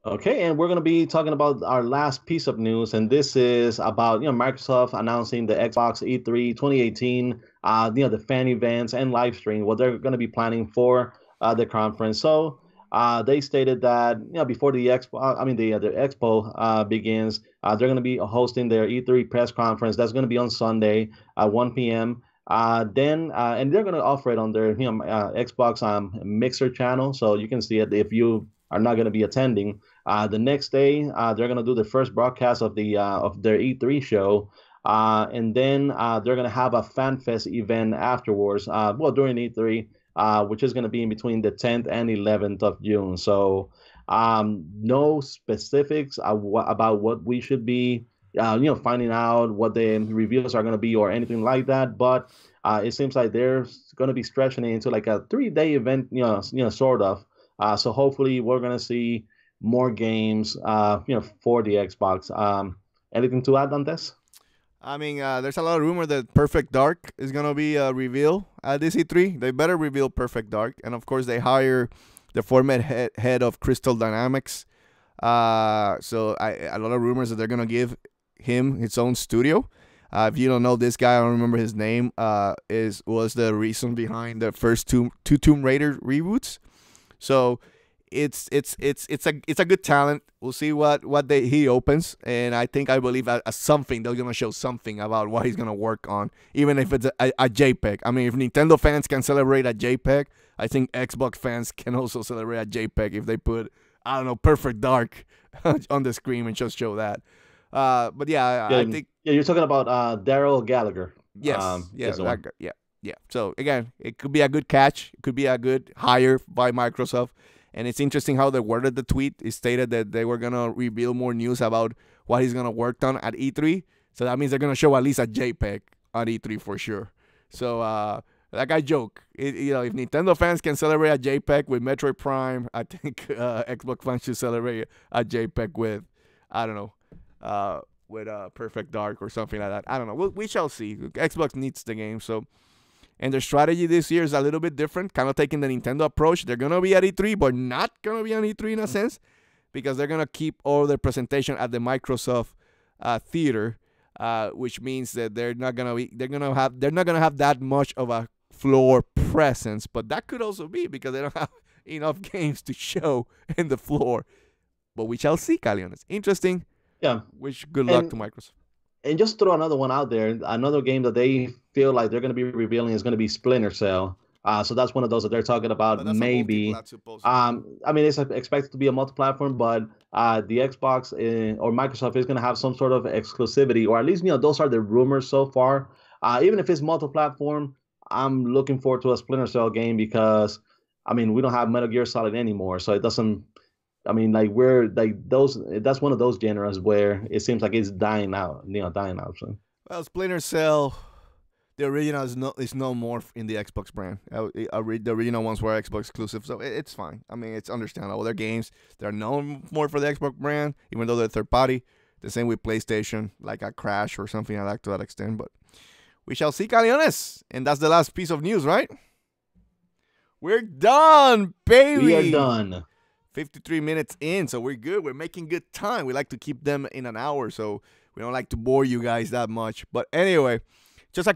Okay, and we're going to be talking about our last piece of news, and this is about Microsoft announcing the Xbox E3 2018, the fan events and live stream, what they're going to be planning for the conference. So they stated that before the Expo, the Expo begins, they're going to be hosting their E3 press conference. That's going to be on Sunday at 1 p.m. And they're going to offer it on their Xbox Mixer channel, so you can see it if you are not going to be attending. The next day, they're going to do the first broadcast of their E3 show, and then they're going to have a fan fest event afterwards. During E3, which is going to be in between the 10th and 11th of June. So, no specifics about what we should be, finding out what the reviews are going to be or anything like that. But it seems like they're going to be stretching it into like a 3-day event, sort of. So hopefully we're going to see more games, for the Xbox. Anything to add on this? There's a lot of rumor that Perfect Dark is going to be revealed at this E3. They better reveal Perfect Dark. And, of course, they hire the former head of Crystal Dynamics. So a lot of rumors that they're going to give him his own studio. If you don't know this guy, I don't remember his name, was the reason behind the first two Tomb Raider reboots. So it's a good talent. We'll see what he opens, and I believe as something they're gonna show something about what he's gonna work on, even if it's a JPEG. I mean, if Nintendo fans can celebrate a JPEG, I think Xbox fans can also celebrate a JPEG if they put Perfect Dark on the screen and just show that. But I think you're talking about Daryl Gallagher. Yes, yeah. So again, it could be a good catch. It could be a good hire by Microsoft. And it's interesting how they worded the tweet. It stated that they were going to reveal more news about what he's going to work on at E3. So that means they're going to show at least a JPEG on E3 for sure. So like I joke, if Nintendo fans can celebrate a JPEG with Metroid Prime, I think Xbox fans should celebrate a JPEG with, with Perfect Dark or something like that. I don't know. We shall see. Xbox needs the game, so. And their strategy this year is a little bit different, kind of taking the Nintendo approach. They're going to be at E3, but not going to be on E3 in a sense, because they're going to keep all their presentation at the Microsoft Theater, which means that they're not going to have that much of a floor presence. But that could also be because they don't have enough games to show in the floor. But we shall see, Caliones. Interesting. Yeah. Wish good luck to Microsoft. And just throw another one out there. Another game that they feel like they're going to be revealing is going to be Splinter Cell. So that's one of those that they're talking about. Maybe. It's expected to be a multi-platform, but the Xbox or Microsoft is going to have some sort of exclusivity, or at least those are the rumors so far. Even if it's multi-platform, I'm looking forward to a Splinter Cell game because, we don't have Metal Gear Solid anymore, so it doesn't. That's one of those genres where it seems like it's dying out. So. Well, Splinter Cell, the original is no more in the Xbox brand. The original ones were Xbox exclusive, so it's fine. It's understandable. They're games. They're known more for the Xbox brand, even though they're third party. The same with PlayStation, like a Crash or something like that to that extent. But we shall see, Caliones. And that's the last piece of news, right? We're done, baby. We are done. 53 minutes in, so we're good. We're making good time. We like to keep them in an hour, so we don't like to bore you guys that much. But anyway, just a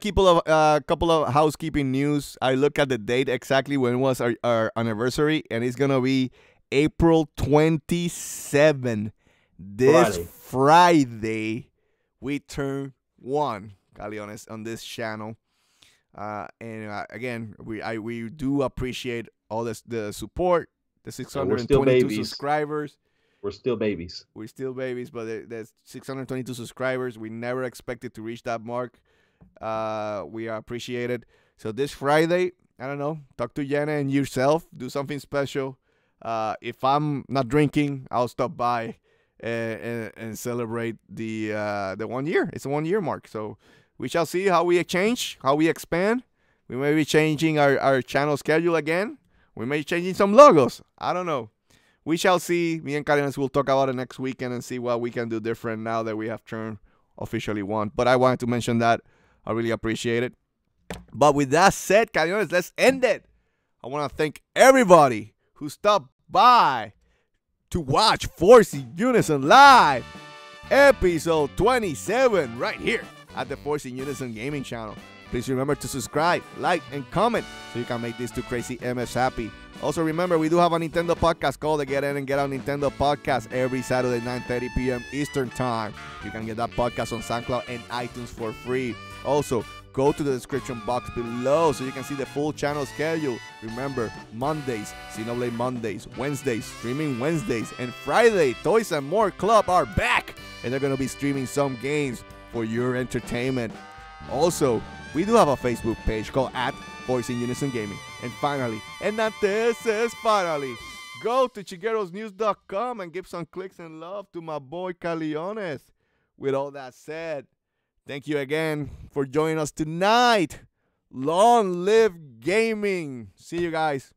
couple of housekeeping news. I look at the date exactly when was our anniversary, and it's going to be April 27. This Friday, we turn 1, Caliones, on this channel. Again, we do appreciate all the support. The 622 subscribers. We're still babies. But there's 622 subscribers. We never expected to reach that mark. We appreciate it. So this Friday, I don't know, talk to Jenna and yourself. Do something special. If I'm not drinking, I'll stop by and celebrate the 1 year. It's a 1 year mark. So we shall see how we change, how we expand. We may be changing our channel schedule again. We may be changing some logos. I don't know. We shall see. Me and Cardenas will talk about it next weekend and see what we can do different now that we have turned officially 1. But I wanted to mention that. I really appreciate it. But with that said, Cardenas, let's end it. I want to thank everybody who stopped by to watch Force In Unison live, episode 27, right here at the Force In Unison gaming channel. Please remember to subscribe, like, and comment so you can make these two crazy MFs happy. Also remember, we do have a Nintendo podcast called the Get In and Get Out Nintendo Podcast every Saturday, 9:30 p.m. Eastern Time. You can get that podcast on SoundCloud and iTunes for free. Also, go to the description box below so you can see the full channel schedule. Remember, Mondays, Xenoblade Mondays, Wednesdays, Streaming Wednesdays, and Friday, Toys and More Club are back. And they're going to be streaming some games for your entertainment. Also, we do have a Facebook page called @Force In Unison Gaming. And finally, and Dantes says finally, go to chiguerosnews.com and give some clicks and love to my boy Caleones. With all that said, thank you again for joining us tonight. Long live gaming. See you guys.